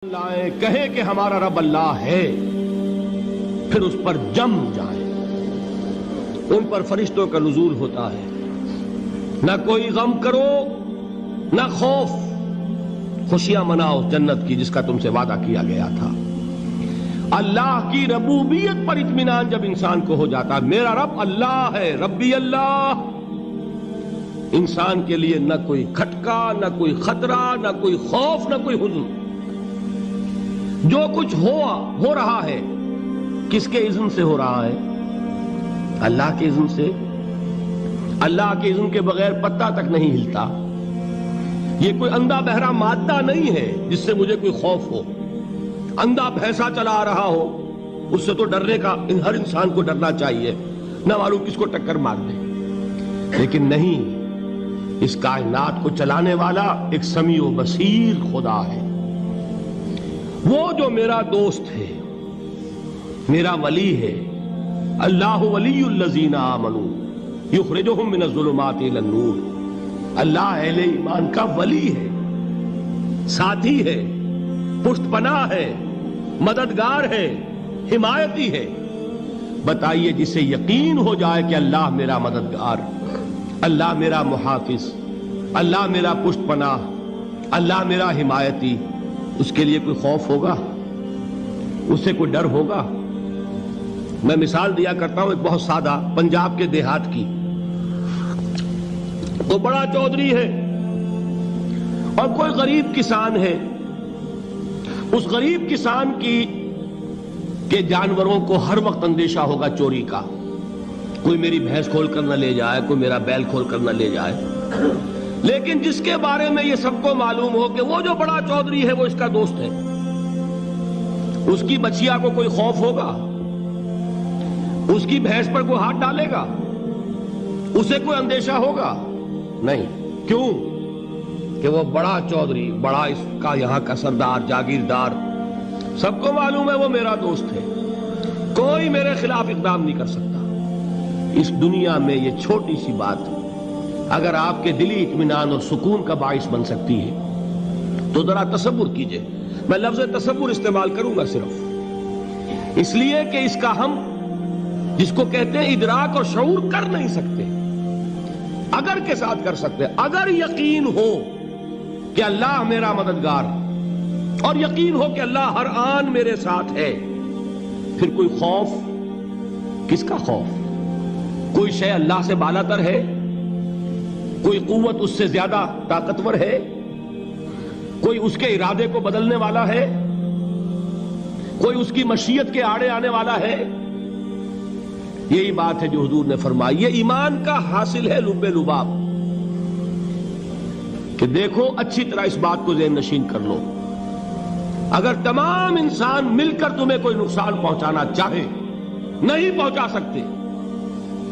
لائیں کہیں کہ ہمارا رب اللہ ہے، پھر اس پر جم جائیں۔ ان پر فرشتوں کا نزول ہوتا ہے، نہ کوئی غم کرو نہ خوف، خوشیاں مناؤ جنت کی جس کا تم سے وعدہ کیا گیا تھا۔ اللہ کی ربوبیت پر اطمینان جب انسان کو ہو جاتا ہے، میرا رب اللہ ہے، ربی اللہ، انسان کے لیے نہ کوئی کھٹکا، نہ کوئی خطرہ، نہ کوئی خوف، نہ کوئی حزن۔ جو کچھ ہو رہا ہے کس کے اذن سے ہو رہا ہے؟ اللہ کے اذن سے۔ اللہ کے اذن کے بغیر پتا تک نہیں ہلتا۔ یہ کوئی اندھا بہرا مادہ نہیں ہے جس سے مجھے کوئی خوف ہو۔ اندھا بھینسا چلا آ رہا ہو اس سے تو ڈرنے کا ہر انسان کو ڈرنا چاہیے، نہ معلوم کس کو ٹکر مار دے۔ لیکن نہیں، اس کائنات کو چلانے والا ایک سمیع و بصیر خدا ہے، وہ جو میرا دوست ہے، میرا ولی ہے۔ اللہ ولی الذین آمنوا یخرجہم من الظلمات الی النور۔ اللہ اہل ایمان کا ولی ہے، ساتھی ہے، پشت پناہ ہے، مددگار ہے، حمایتی ہے۔ بتائیے جسے یقین ہو جائے کہ اللہ میرا مددگار، اللہ میرا محافظ، اللہ میرا پشت پناہ، اللہ میرا حمایتی، اس کے لیے کوئی خوف ہوگا؟ اس سے کوئی ڈر ہوگا؟ میں مثال دیا کرتا ہوں ایک بہت سادہ، پنجاب کے دیہات کی۔ وہ بڑا چودھری ہے اور کوئی غریب کسان ہے۔ اس غریب کسان کے جانوروں کو ہر وقت اندیشہ ہوگا چوری کا، کوئی میری بھینس کھول کر نہ لے جائے، کوئی میرا بیل کھول کر نہ لے جائے۔ لیکن جس کے بارے میں یہ سب کو معلوم ہو کہ وہ جو بڑا چودھری ہے وہ اس کا دوست ہے، اس کی بچیا کو کوئی خوف ہوگا؟ اس کی بھینس پر کوئی ہاتھ ڈالے گا؟ اسے کوئی اندیشہ ہوگا؟ نہیں۔ کیوں؟ کہ وہ بڑا چودھری، بڑا اس کا یہاں کا سردار، جاگیردار، سب کو معلوم ہے وہ میرا دوست ہے، کوئی میرے خلاف اقدام نہیں کر سکتا۔ اس دنیا میں یہ چھوٹی سی بات اگر آپ کے دلی اطمینان اور سکون کا باعث بن سکتی ہے تو ذرا تصور کیجئے۔ میں لفظ تصور استعمال کروں گا صرف اس لیے کہ اس کا ہم جس کو کہتے ہیں ادراک اور شعور کر نہیں سکتے، اگر کے ساتھ کر سکتے۔ اگر یقین ہو کہ اللہ میرا مددگار اور یقین ہو کہ اللہ ہر آن میرے ساتھ ہے، پھر کوئی خوف؟ کس کا خوف؟ کوئی شے اللہ سے بالا تر ہے؟ کوئی قوت اس سے زیادہ طاقتور ہے؟ کوئی اس کے ارادے کو بدلنے والا ہے؟ کوئی اس کی مشیت کے آڑے آنے والا ہے؟ یہی بات ہے جو حضور نے فرمائی۔ یہ ایمان کا حاصل ہے لب لباب، کہ دیکھو اچھی طرح اس بات کو ذہن نشین کر لو، اگر تمام انسان مل کر تمہیں کوئی نقصان پہنچانا چاہے نہیں پہنچا سکتے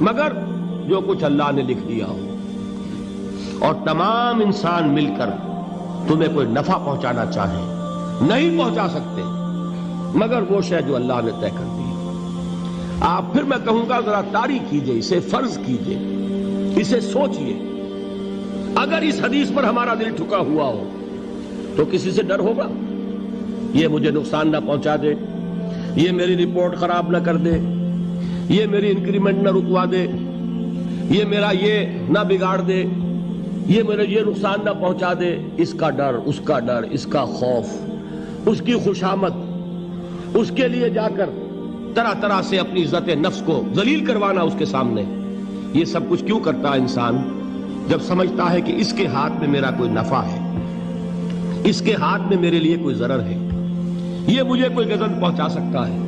مگر جو کچھ اللہ نے لکھ دیا ہو، اور تمام انسان مل کر تمہیں کوئی نفع پہنچانا چاہے نہیں پہنچا سکتے مگر وہ شے جو اللہ نے طے کر دی۔ آپ پھر میں کہوں گا ذرا طاری کیجئے، اسے فرض کیجئے، اسے سوچئے۔ اگر اس حدیث پر ہمارا دل ٹھکا ہوا ہو تو کسی سے ڈر ہوگا؟ یہ مجھے نقصان نہ پہنچا دے، یہ میری رپورٹ خراب نہ کر دے، یہ میری انکریمنٹ نہ رکوا دے، یہ میرا یہ نہ بگاڑ دے، یہ میرے یہ نقصان نہ پہنچا دے۔ اس کا ڈر، اس کا ڈر، اس کا خوف، اس کی خوشامد، اس کے لیے جا کر طرح طرح سے اپنی عزت نفس کو ذلیل کروانا اس کے سامنے، یہ سب کچھ کیوں کرتا ہے انسان؟ جب سمجھتا ہے کہ اس کے ہاتھ میں میرا کوئی نفع ہے، اس کے ہاتھ میں میرے لیے کوئی ضرر ہے، یہ مجھے کوئی غضب پہنچا سکتا ہے،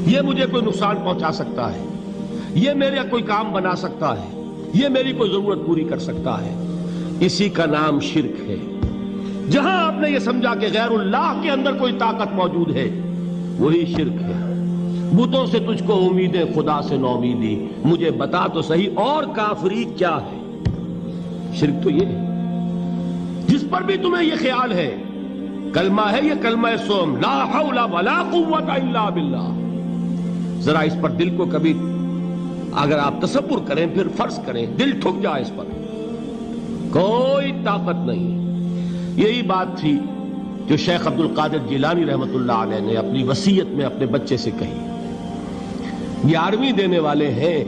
یہ مجھے کوئی نقصان پہنچا سکتا ہے، یہ میرا کوئی کام بنا سکتا ہے، یہ میری کوئی ضرورت پوری کر سکتا ہے، اسی کا نام شرک ہے۔ جہاں آپ نے یہ سمجھا کہ غیر اللہ کے اندر کوئی طاقت موجود ہے وہی شرک ہے۔ بتوں سے تجھ کو امیدیں، خدا سے نومیدی، مجھے بتا تو صحیح اور کافری کیا ہے؟ شرک تو یہ ہے۔ جس پر بھی تمہیں یہ خیال ہے، کلمہ ہے یہ کلمہ سوم، لا حول ولا قوت الا باللہ، ذرا اس پر دل کو کبھی اگر آپ تصور کریں، پھر فرض کریں، دل ٹھک جائے اس پر، کوئی طاقت نہیں۔ یہی بات تھی جو شیخ عبد القادر جیلانی رحمۃ اللہ علیہ نے اپنی وصیت میں اپنے بچے سے کہی. 11ویں دینے والے ہیں